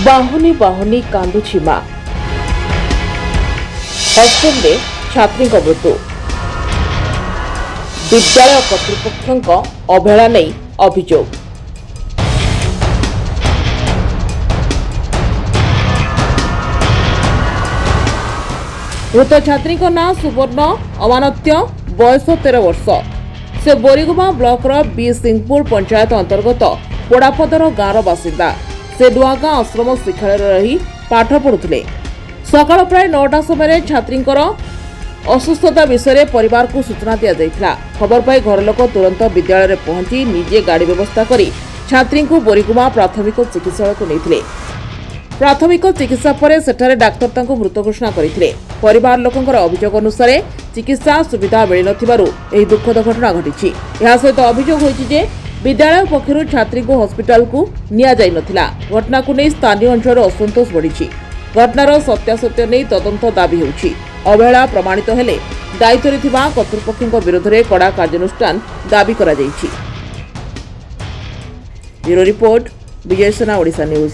बाहुनी बाहुनी कांदुछि मां हॉस्टेल में छात्री मृत्यु विद्यालय कर्तृपक्षों अवहेला नहीं अभियोग। मृत छात्री नाँ सुवर्ण अमानत्य बयस 13 वर्ष। से बोरीगुमा ब्लॉक बी सिंहपुर पंचायत अंतर्गत पोड़ापदर गाँव बासिंदा। से नुआगाँ आश्रम शिक्षालय रही पाठ पढ़ुले। सकाळ प्राय 9टा समय छात्री असुस्थता विषय परिवार को सूचना दि जाइथिला। खबर पाई घरलोक तुरंत विद्यालय में पहुंची निजे गाड़ी व्यवस्था करी छात्री को बोरीगुमा प्राथमिक चिकित्सालय को नहीं। प्राथमिक चिकित्सा पर सेठारे डाक्तर तांको मृत घोषणा करथिले। परिवार लोकंकर अभियोग अनुसार चिकित्सा सुविधा मिल नथिबारु एही दुखद घटना घटिछि। एहा सहित अभियोग होइछि जे विद्यालय पक्षरु छात्री को हॉस्पिटल को निया जाई नथिला। घटना को नहीं स्थानीय अंचल असंतोष बढ़िछि। घटनार सत्यासत्य नहीं तदंत दाबी होउछि। अवहेला प्रमाणित हेले दायित्व थिबा कर्तृपक्षों विरोध में कड़ा कार्यानुष्ठान दाबी करा जाइछि। ब्यूरो रिपोर्ट विजय सेना ओडिशा न्यूज।